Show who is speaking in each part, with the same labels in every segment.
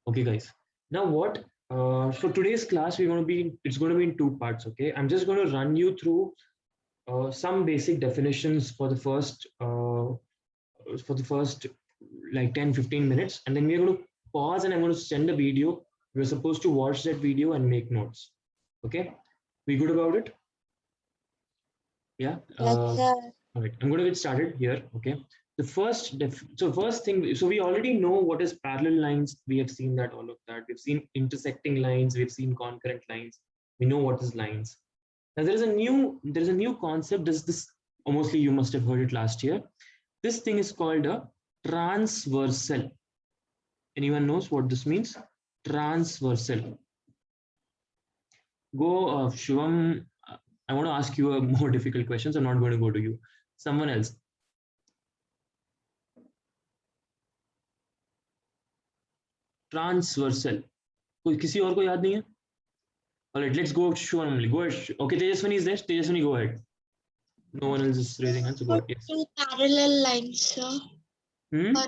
Speaker 1: Okay, guys. Now what? For today's class, it's going to be in two parts. Okay, I'm just going to run you through some basic definitions for the first like 10-15 minutes, and then we're going to pause and I'm going to send a video. We're supposed to watch that video and make notes. Okay, we good about it? Yeah.
Speaker 2: Yes, sir.
Speaker 1: All right, I'm going to get started here. Okay. First thing, so we already know what is parallel lines. We have seen that, all of that. We've seen intersecting lines. We've seen concurrent lines. We know what is lines. Now there's a new concept. This mostly you must have heard it last year. This thing is called a transversal. Anyone knows what this means? Transversal. Go, Shivam. I want to ask you a more difficult questions. I'm not going to go to you. Someone else. Transversal. कोई किसी और को याद नहीं है? All right, let's go. Shivam only. Go ahead. Okay, Tejaswini is there. Tejaswini, go ahead. No one else is raising hands. So go ahead. Yes.
Speaker 2: Two parallel lines, sir.
Speaker 1: Hmm?
Speaker 2: Or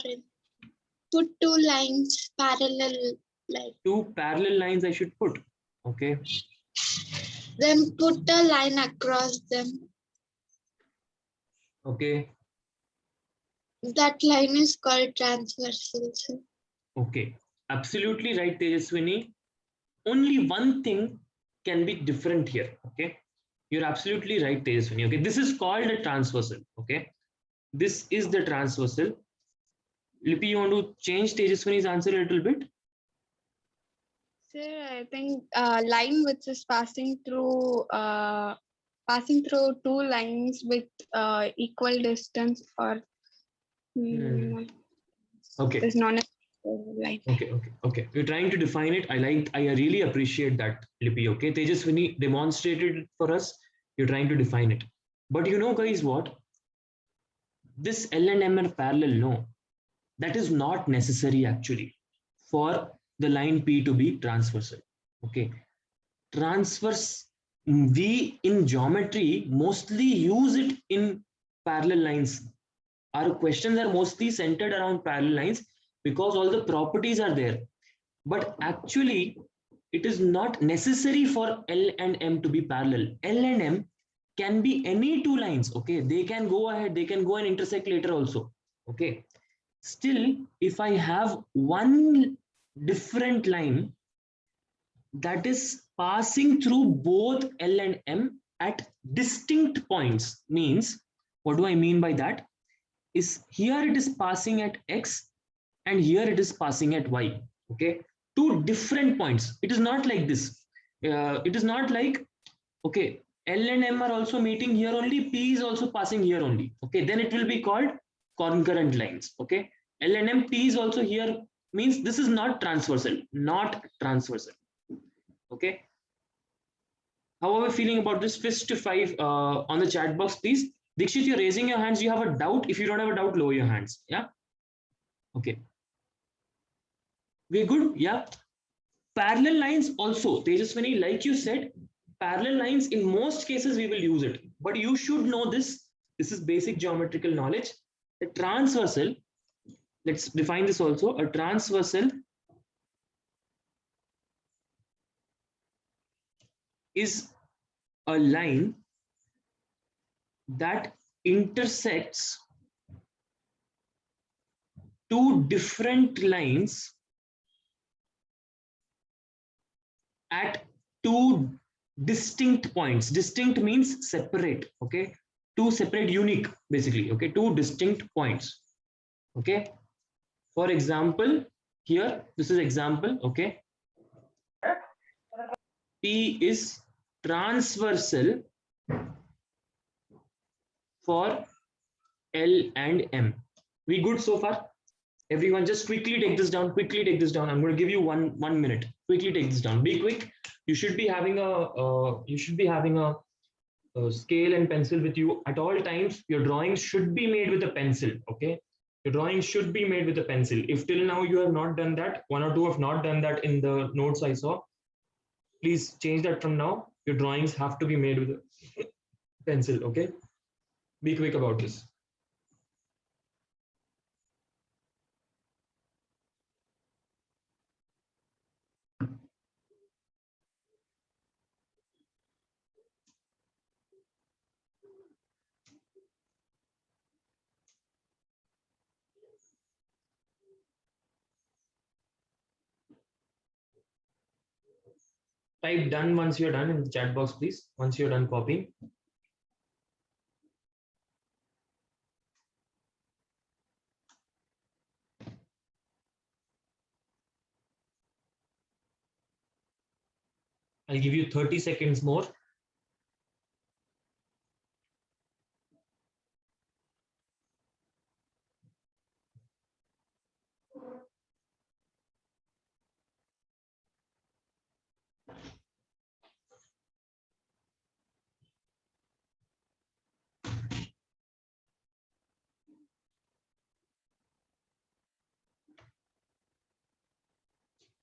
Speaker 2: put two lines parallel, like.
Speaker 1: Two parallel lines I should put. Okay.
Speaker 2: Then put a line across them.
Speaker 1: Okay.
Speaker 2: That line is called transversal, sir.
Speaker 1: Okay. Absolutely right, Tejaswini. Only one thing can be different here. Okay. You're absolutely right, Tejaswini. Okay. This is called a transversal. Okay. This is the transversal. Lipi, you want to change Tejaswini's answer a little bit?
Speaker 3: Sir, I think line which is passing through two lines with equal distance or
Speaker 1: Okay.
Speaker 3: is known as line.
Speaker 1: Okay. You're trying to define it. I really appreciate that, Lipi. Okay. Tejaswini demonstrated it for us. You're trying to define it. But you know, guys, what? This L and M are parallel. No, that is not necessary actually for the line P to be transversal. Okay. Transverse, we in geometry mostly use it in parallel lines. Our questions are mostly centered around parallel lines because all the properties are there. But actually, it is not necessary for L and M to be parallel. L and M can be any two lines. Okay, they can go ahead, they can go and intersect later also. Okay, still, if I have one different line that is passing through both L and M at distinct points, means, what do I mean by that? Is here it is passing at X and here it is passing at Y. Okay, two different points. It is not like this. It is not like, okay, L and M are also meeting here only, P is also passing here only. Okay, then it will be called concurrent lines. Okay, L and M, P is also here, means this is not transversal, Okay, how are we feeling about this? Fist to 5 on the chat box, please. Dikshit, you're raising your hands. You have a doubt. If you don't have a doubt, lower your hands. Yeah. Okay. We're good. Yeah. Parallel lines also, Tejaswini, like you said, parallel lines in most cases we will use it. But you should know this. This is basic geometrical knowledge. The transversal, let's define this also. A transversal is a line that intersects two different lines at two distinct points. Distinct means separate. Okay, two separate, unique, basically. Okay, two distinct points. Okay, for example, here this is example. Okay, P is transversal for L and M. We good so far? Everyone, just quickly take this down. Quickly take this down. I'm going to give you one minute. Quickly take this down. Be quick. You should be having a scale and pencil with you at all times. Your drawings should be made with a pencil. Okay, your drawings should be made with a pencil. If till now you have not done that, one or two have not done that in the notes I saw, please change that from now. Your drawings have to be made with a pencil. Okay, be quick about this. type done once you're done in the chat box, please. Once you're done copying. I'll give you 30 seconds more.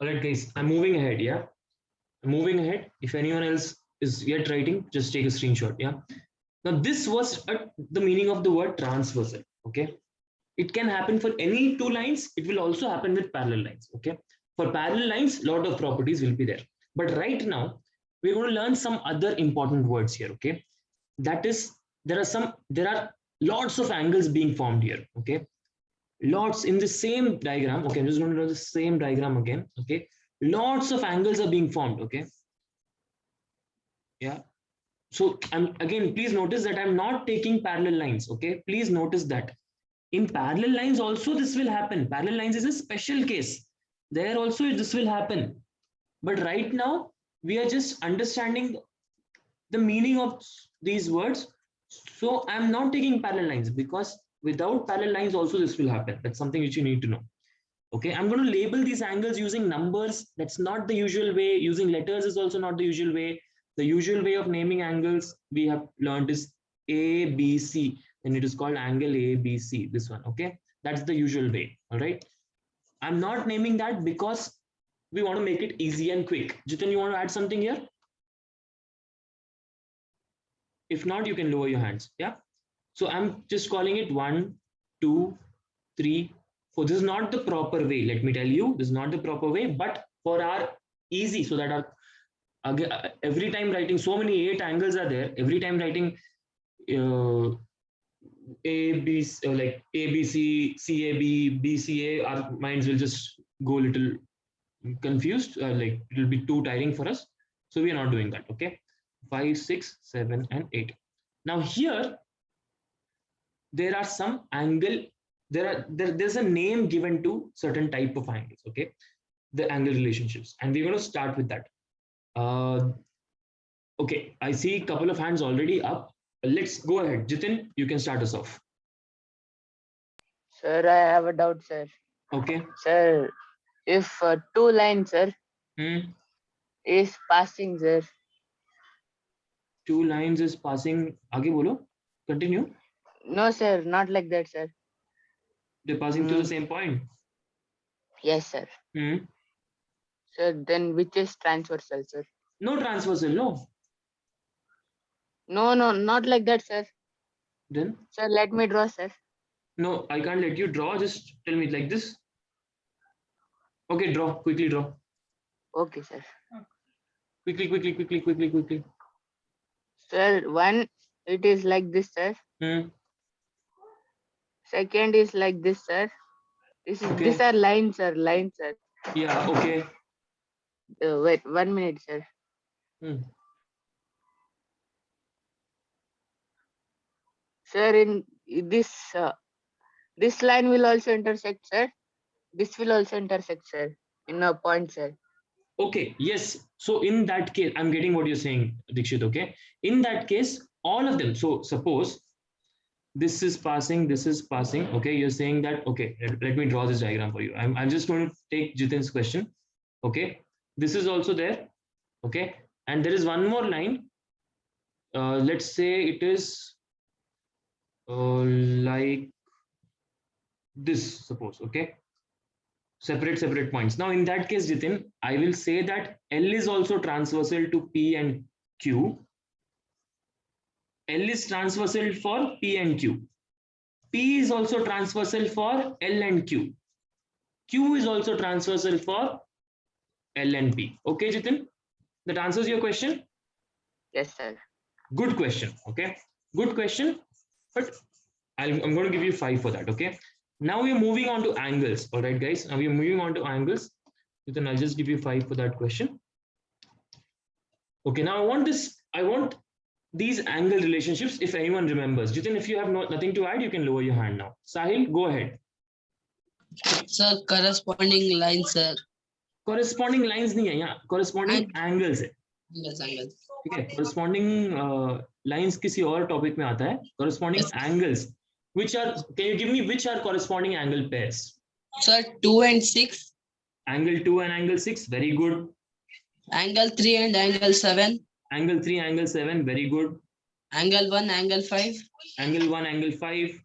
Speaker 1: All right, guys, I'm moving ahead. Yeah, I'm moving ahead. If anyone else is yet writing, just take a screenshot. Yeah. Now, this was the meaning of the word transversal. Okay. It can happen for any two lines. It will also happen with parallel lines. Okay. For parallel lines, lot of properties will be there. But right now, we're going to learn some other important words here. Okay. That is, there are lots of angles being formed here. Okay. Lots in the same diagram. Okay. I'm just going to draw the same diagram again. Okay. Lots of angles are being formed. Okay. Yeah. So I'm again, please notice that I'm not taking parallel lines. Okay. Please notice that. In parallel lines also this will happen. Parallel lines is a special case. There also this will happen. But right now we are just understanding the meaning of these words. So I'm not taking parallel lines because without parallel lines also this will happen. That's something which you need to know. Okay, I'm going to label these angles using numbers. That's not the usual way. Using letters is also not the usual way. The usual way of naming angles we have learned is A, B, C. And it is called angle A, B, C. This one. Okay, that's the usual way. All right. I'm not naming that because we want to make it easy and quick. Jitin, you want to add something here? If not, you can lower your hands. Yeah. So I'm just calling it 1, 2, 3, 4. This is not the proper way. Let me tell you, this is not the proper way. But for our easy, so that our every time writing, so many 8 angles are there. Every time writing A B like A B C C A B B C A, our minds will just go a little confused. Like it will be too tiring for us. So we are not doing that. Okay, 5, 6, 7, and 8. Now here there are some angle. There's a name given to certain type of angles. Okay, the angle relationships, and we're going to start with that. Okay, I see a couple of hands already up. Let's go ahead. Jitin, you can start us off.
Speaker 4: Sir, I have a doubt, sir.
Speaker 1: Okay.
Speaker 4: Sir, if two lines, sir, is passing, sir.
Speaker 1: Two lines is passing. आगे बोलो. Continue.
Speaker 4: No, sir, not like that, sir.
Speaker 1: They're passing to the same point.
Speaker 4: Yes, sir. Sir, then which is transversal, sir?
Speaker 1: No transversal, no.
Speaker 4: No, not like that, sir.
Speaker 1: Then?
Speaker 4: Sir, let me draw, sir.
Speaker 1: No, I can't let you draw. Just tell me like this. Okay, draw. Quickly draw.
Speaker 4: Okay, sir.
Speaker 1: Quickly.
Speaker 4: Sir, one, it is like this, sir. Second is like this, sir. These are lines, sir. Lines, sir.
Speaker 1: Yeah, okay.
Speaker 4: Wait, 1 minute, sir. Sir, in this line will also intersect, sir. This will also intersect, sir. In a point, sir.
Speaker 1: Okay, yes. So in that case, I'm getting what you're saying, Dikshit. Okay. In that case, all of them. So suppose this is passing, this is passing. Okay, you're saying that. Okay, let me draw this diagram for you. I'm just going to take Jitin's question. Okay, this is also there. Okay, and there is one more line. Let's say it is like this. Suppose. Okay. Separate points. Now, in that case, Jitin, I will say that L is also transversal to P and Q. L is transversal for P and Q. P is also transversal for L and Q. Q is also transversal for L and P. Okay, Jitin? That answers your question?
Speaker 4: Yes, sir.
Speaker 1: Good question. Okay. Good question. But I'm going to give you 5 for that. Okay. Now we are moving on to angles. All right, guys. Now we are moving on to angles. Then I'll just give you 5 for that question. Okay, now I want these angle relationships, if anyone remembers. Jitin, if you have nothing to add, you can lower your hand now. Sahil, go ahead.
Speaker 5: Sir, corresponding line, sir.
Speaker 1: Corresponding lines नहीं है यहाँ, corresponding angles है.
Speaker 5: Angles.
Speaker 1: ठीक है, corresponding lines किसी और topic में आता है. Corresponding angles, which are, can you give me which are corresponding angle pairs?
Speaker 5: Sir, 2 and 6.
Speaker 1: Angle 2 and angle 6, very good.
Speaker 5: Angle 3 and angle 7.
Speaker 1: Angle 3, angle 7, very good.
Speaker 5: Angle 1, angle 5.
Speaker 1: Angle 1, angle 5.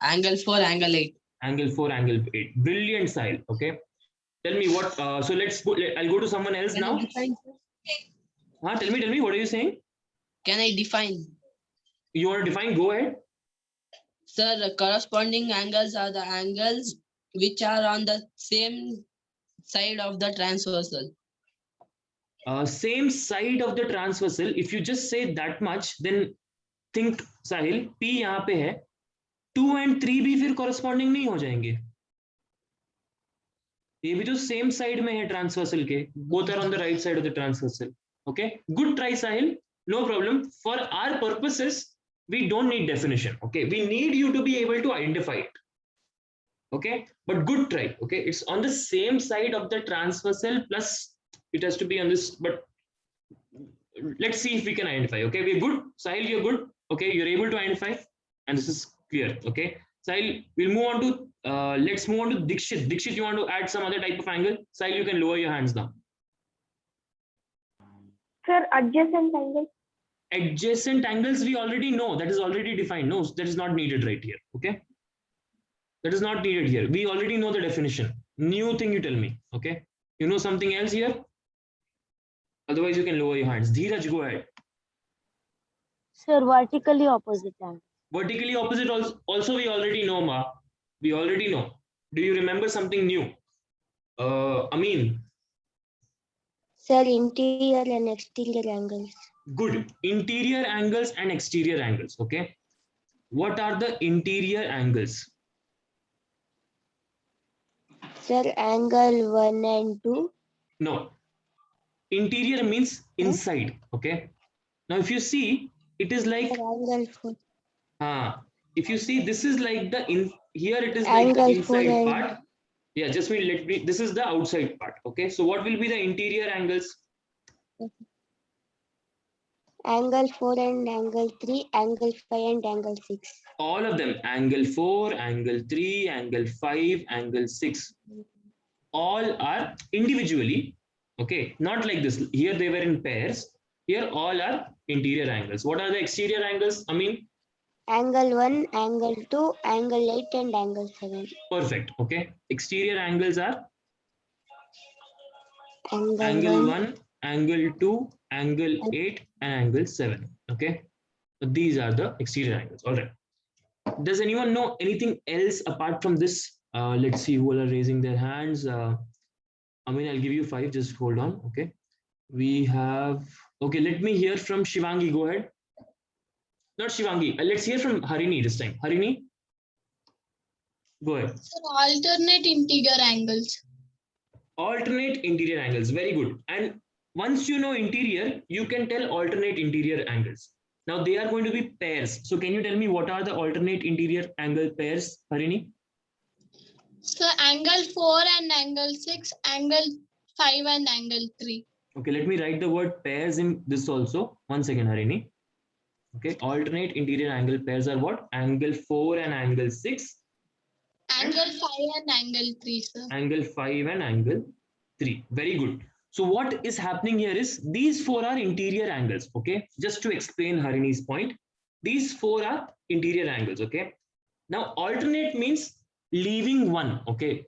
Speaker 5: Angle 4, angle 8.
Speaker 1: Angle 4, angle 8. Brilliant, Sahil. Okay. Tell me what. So let's go. I'll go to someone else now. Tell me. What are you saying?
Speaker 5: Can I define?
Speaker 1: You want to define? Go ahead.
Speaker 5: Sir, the corresponding angles are the angles which are on the same side of the transversal.
Speaker 1: Same side of the transversal. If you just say that much, then think, Sahil, P यहाँ पे है. 2 and 3 भी फिर corresponding नहीं हो जाएंगे. ये भी तो same side में है transversal के. Both are on the right side of the transversal. Okay. Good try, Sahil. No problem. For our purposes, we don't need definition. Okay. We need you to be able to identify it. Okay. But good try. Okay. It's on the same side of the transversal, plus it has to be on this. But let's see if we can identify. Okay. We're good. Sahil, you're good. Okay. You're able to identify. And this is clear. Okay. Sahil, we'll move on to, let's move on to Dikshit. Dikshit, you want to add some other type of angle? Sahil, you can lower your hands now.
Speaker 6: Sir, adjacent angles.
Speaker 1: Adjacent angles we already know. That is already defined. No, that is not needed right here. Okay. That is not needed here. We already know the definition. New thing you tell me. Okay. You know something else here? Otherwise, you can lower your hands. Dheeraj, go ahead.
Speaker 6: Sir, vertically opposite angles.
Speaker 1: Vertically opposite also we already know, Ma. We already know. Do you remember something new? Amin.
Speaker 6: Sir, interior and exterior angles.
Speaker 1: Good. Interior angles and exterior angles. Okay. What are the interior angles?
Speaker 6: Sir, angle 1 and 2.
Speaker 1: No. Interior means inside. Okay. Now, if you see, it is like.
Speaker 6: Sir, angle 4.
Speaker 1: If you see, this is like the here it is
Speaker 6: Angle
Speaker 1: like inside
Speaker 6: 4
Speaker 1: part. Yeah, just let me. This is the outside part. Okay. So what will be the interior angles?
Speaker 6: Angle 4 and angle 3, angle 5 and angle 6.
Speaker 1: All of them. Angle 4, angle 3, angle 5, angle 6. All are individually. Okay. Not like this. Here they were in pairs. Here all are interior angles. What are the exterior angles? I mean.
Speaker 6: Angle 1, angle 2, angle 8 and angle 7.
Speaker 1: Perfect. Okay. Exterior angles are
Speaker 6: Angle
Speaker 1: 1, angle 2, angle 8 and angle 7. Okay. So these are the exterior angles. All right. Does anyone know anything else apart from this? Let's see who are raising their hands. I mean, I'll give you 5. Just hold on. Okay. We have. Okay. Let me hear from Shivangi. Go ahead. Not Shivangi. Let's hear from Harini this time. Harini, go ahead.
Speaker 2: Sir, alternate interior angles.
Speaker 1: Alternate interior angles. Very good. And once you know interior, you can tell alternate interior angles. Now they are going to be pairs. So can you tell me what are the alternate interior angle pairs, Harini?
Speaker 2: So angle 4 and angle 6, angle 5 and angle 3.
Speaker 1: Okay, let me write the word pairs in this also. 1 second, Harini. Okay, alternate interior angle pairs are what? Angle 4 and angle 6.
Speaker 2: Angle 5 and angle 3, sir. Angle
Speaker 1: 5 and angle 3. Very good. So what is happening here is these 4 are interior angles. Okay, just to explain Harini's point, these 4 are interior angles. Okay, now alternate means leaving one. Okay,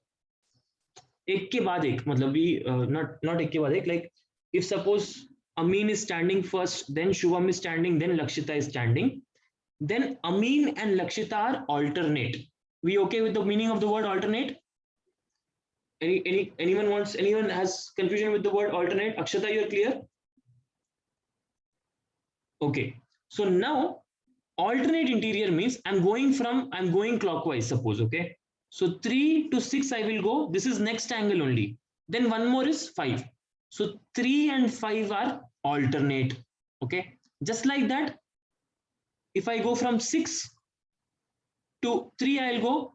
Speaker 1: एक के बाद एक मतलब भी not एक के बाद एक, like if suppose Amin is standing first, then Shubham is standing, then Lakshita is standing. Then Amin and Lakshita are alternate. We okay with the meaning of the word alternate? Anyone has confusion with the word alternate? Akshata, you're clear? Okay. So now alternate interior means I'm going clockwise, suppose. Okay. So 3 to 6 I will go. This is next angle only. Then one more is 5. So 3 and 5 are alternate. Okay, just like that, if I go from 6 to 3, I'll go,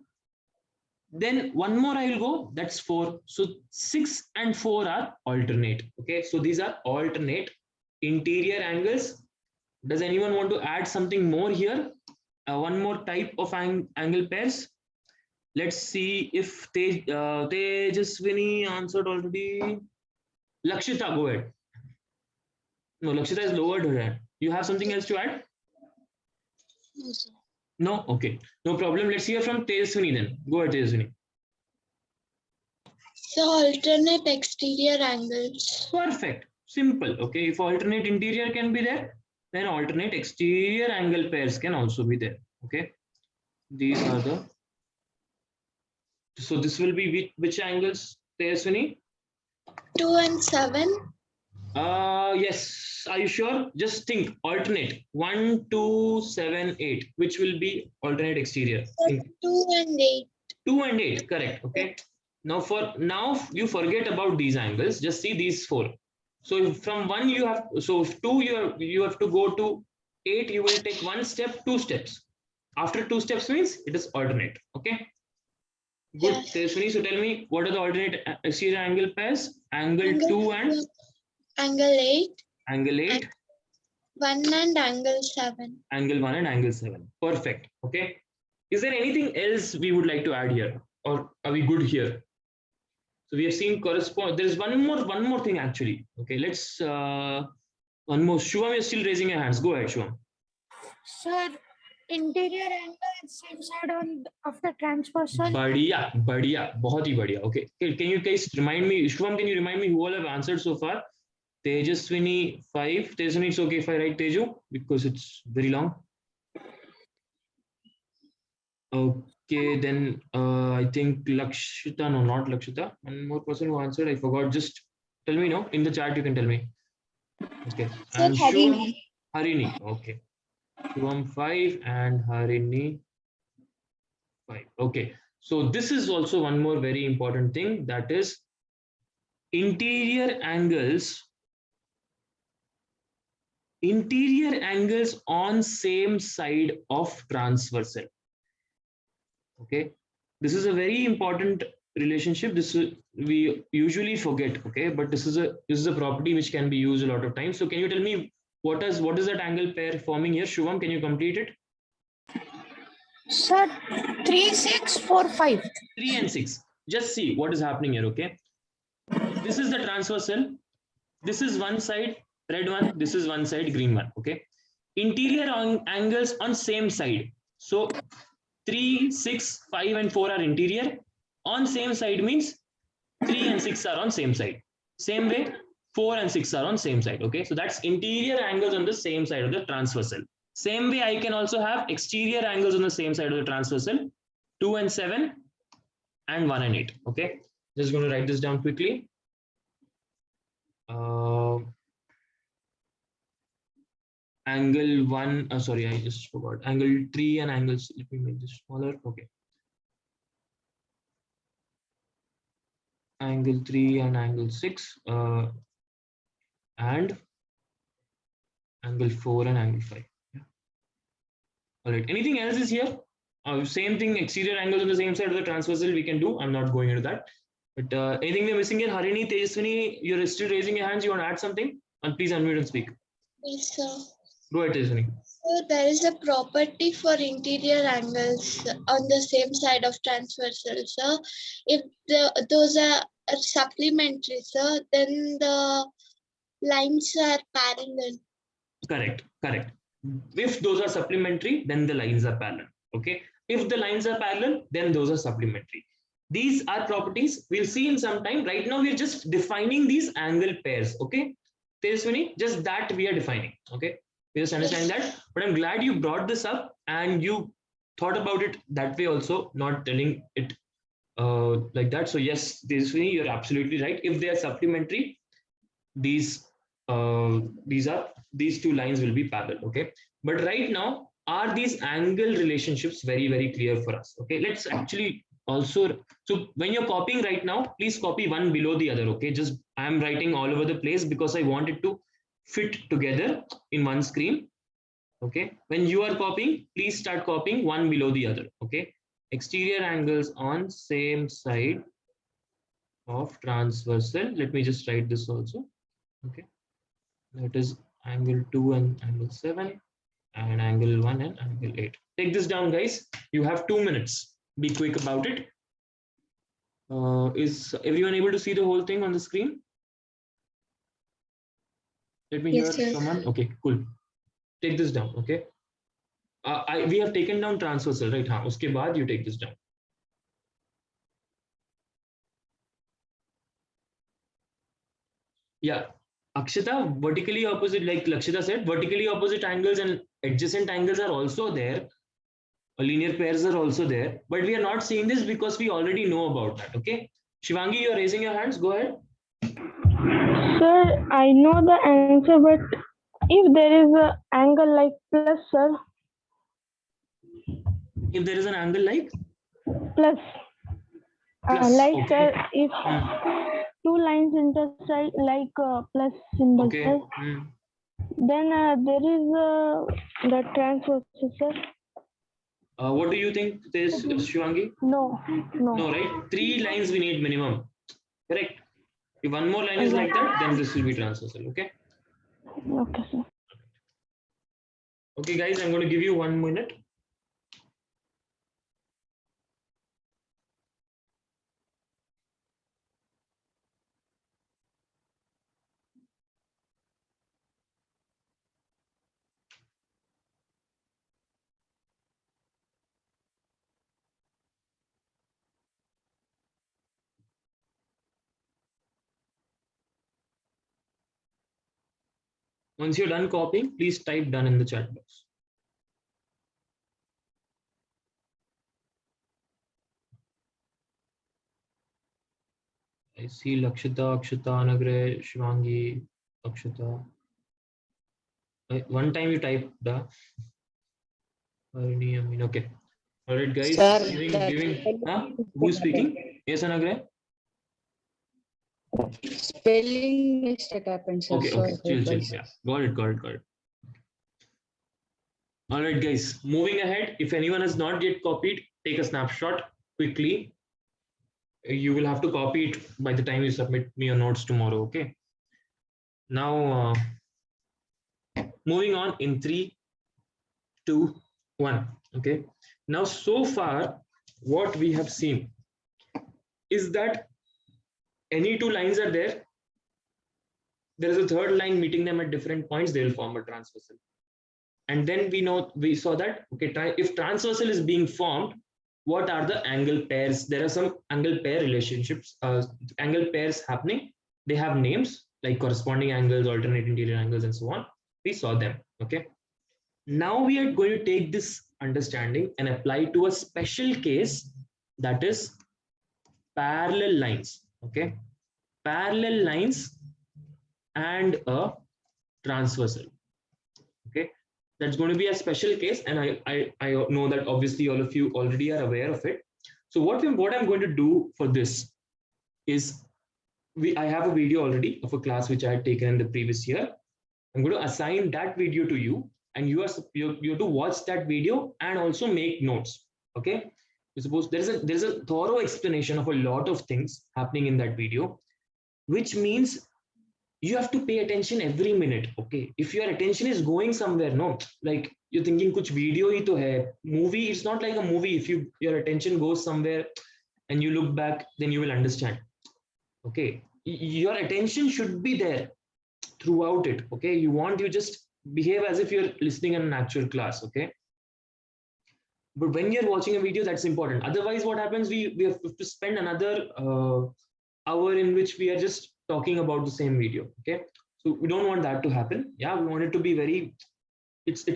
Speaker 1: then one more I'll go, that's 4. So 6 and 4 are alternate. Okay, so these are alternate interior angles. Does anyone want to add something more here? One more type of angle pairs. Let's see if Tejaswini answered already. Lakshita, go ahead. No, Lakshita has lowered her hand. You have something else to add? No? Okay. No problem. Let's hear from Tejaswini then. Go ahead, Tejaswini.
Speaker 2: So alternate exterior angles.
Speaker 1: Perfect. Simple. Okay. If alternate interior can be there, then alternate exterior angle pairs can also be there. Okay. These are the. So this will be which angles, Tejaswini?
Speaker 2: 2 and 7.
Speaker 1: Yes. Are you sure? Just think. Alternate 1, 2, 7, 8. Which will be alternate exterior? Think.
Speaker 2: 2 and 8.
Speaker 1: 2 and 8. Correct. Okay. Now you forget about these angles. Just see these 4. So from 1 you have, so 2 you have to go to 8. You will take 1 step, 2 steps. After 2 steps means it is alternate. Okay. Good.
Speaker 2: Yes.
Speaker 1: Tejaswini, so tell me, what are the alternate exterior angle pairs? Angle 2 and
Speaker 2: angle 8.
Speaker 1: Angle 8.
Speaker 2: 1 and angle 7.
Speaker 1: Angle 1 and angle 7. Perfect. Okay. Is there anything else we would like to add here, or are we good here? So we have seen correspond. There is one more thing actually. Okay. Let's one more. Shivam is still raising your hands. Go ahead, Shivam.
Speaker 7: Sir, interior angle is same side of the transversal.
Speaker 1: Badhiya, बहुत ही बढ़िया. Okay. Can you guys remind me, Shivam? Can you remind me who all have answered so far? Tejaswini 5. Tejaswini, it's okay if I write Teju because it's very long. Okay, then I think Lakshita, no, not Lakshita. One more person who answered, I forgot. Just tell me, no, in the chat you can tell me. Okay. And
Speaker 2: Harini.
Speaker 1: Harini, okay. Shivam 5 and Harini 5. Okay. So this is also one more very important thing, that is interior angles on same side of transversal. Okay, this is a very important relationship. This is, we usually forget. Okay, but this is a property which can be used a lot of times. So can you tell me what is that angle pair forming here? Shivam, can you complete it?
Speaker 7: Sir, 3, 6, 4, 5.
Speaker 1: 3 and 6. Just see what is happening here. Okay, this is the transversal. This is one side, red one. This is one side, green one. Okay, interior angles on same side. So 3, 6, 5 and 4 are interior. On same side means 3 and 6 are on same side. Same way, 4 and 6 are on same side. Okay, so that's interior angles on the same side of the transversal. Same way, I can also have exterior angles on the same side of the transversal. 2 and 7 and 1 and 8. Okay, just going to write this down quickly. Angle 1, sorry, I just forgot. Angle 3 and angles, let me make this smaller. Okay. Angle 3 and angle 6 and angle 4 and angle 5. Yeah. All right. Anything else is here? Same thing, exterior angles on the same side of the transversal we can do. I'm not going into that. But anything we're missing here? Harini, Tejaswini, you're still raising your hands. You want to add something? And please unmute and speak.
Speaker 2: Yes, sir.
Speaker 1: Go ahead, Tejaswini.
Speaker 2: So there is a property for interior angles on the same side of transversal. So if those are supplementary, so then the lines are parallel.
Speaker 1: Correct. If those are supplementary, then the lines are parallel. Okay. If the lines are parallel, then those are supplementary. These are properties we'll see in some time. Right now, we're just defining these angle pairs. Okay. Tejaswini, just that we are defining. Okay. We just understand that. But I'm glad you brought this up and you thought about it that way also, not telling it like that. So yes, Tejaswini, you're absolutely right. If they are supplementary, these two lines will be parallel. Okay. But right now, are these angle relationships very, very clear for us? Okay. Let's actually also, so when you're copying right now, please copy one below the other. Okay. Just I'm writing all over the place because I want it to fit together in one screen. Okay, when you are copying, please start copying one below the other. Okay, exterior angles on same side of transversal. Let me just write this also. Okay, that is angle 2 and angle 7 and angle 1 and angle 8. Take this down, guys. You have 2 minutes. Be quick about it. Is everyone able to see the whole thing on the screen? Let me
Speaker 2: Yes,
Speaker 1: hear
Speaker 2: sir.
Speaker 1: someone. Okay, cool. Take this down. Okay. We have taken down transversal, right? हाँ, उसके बाद you take this down. Yeah, Akshita, vertically opposite, like Lakshita said, vertically opposite angles and adjacent angles are also there. Linear pairs are also there, but we are not seeing this because we already know about that. Okay, Shivangi, you're raising your hands. Go ahead.
Speaker 8: Sir, I know the answer, but if there is a angle like plus, sir,
Speaker 1: If there is an angle like
Speaker 8: plus,
Speaker 1: plus,
Speaker 8: like
Speaker 1: okay.
Speaker 8: sir, if two lines intersect like plus symbol,
Speaker 1: Okay.
Speaker 8: sir, then there is the transversal, sir.
Speaker 1: What do you think this, Shivangi?
Speaker 8: No.
Speaker 1: No, right? 3 lines we need minimum. Correct. If one more line is like that, then this will be transversal. Okay.
Speaker 8: Okay, sir.
Speaker 1: Okay, guys, I'm going to give you 1 minute. Once you're done copying, please type done in the chat box. I see Lakshita, Akshita, Anagre, Shivangi, Akshita. One time you type the. Okay. All right, guys.
Speaker 9: Sir,
Speaker 1: Giving. Huh? Who's speaking? Yes, Anagre.
Speaker 9: Spelling mistake happened, sir.
Speaker 1: Okay, okay. Chill. Yeah. Got it. All right, guys. Moving ahead. If anyone has not yet copied, take a snapshot quickly. You will have to copy it by the time you submit me your notes tomorrow. Okay. Now, moving on in 3, 2, 1. Okay. Now, so far, what we have seen is that any 2 lines are there. There is a third line meeting them at different points. They will form a transversal. And then we saw that, okay, if transversal is being formed, what are the angle pairs? There are some angle pair relationships, angle pairs happening. They have names like corresponding angles, alternate interior angles, and so on. We saw them. Okay. Now we are going to take this understanding and apply to a special case, that is parallel lines. Okay. Parallel lines and a transversal. Okay. That's going to be a special case, and I know that obviously all of you already are aware of it. So what I'm going to do for this is I have a video already of a class which I had taken in the previous year. I'm going to assign that video to you, and you have to watch that video and also make notes. Okay. You suppose there's a thorough explanation of a lot of things happening in that video, which means you have to pay attention every minute. Okay, if your attention is going somewhere, no, like you're thinking kuch video hi to hai, movie, it's not like a movie. If your attention goes somewhere and you look back, then you will understand. Okay, your attention should be there throughout it. Okay, you just behave as if you're listening in an actual class. Okay, but when you're watching a video, that's important. Otherwise, what happens, we have to spend another hour in which we are just talking about the same video. Okay, so we don't want that to happen. Yeah, we want it to be very, it's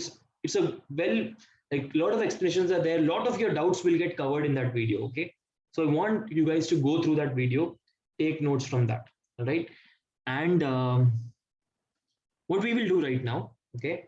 Speaker 1: a well, like a lot of explanations are there, a lot of your doubts will get covered in that video. Okay, so I want you guys to go through that video, take notes from that. All right, and what we will do right now, okay,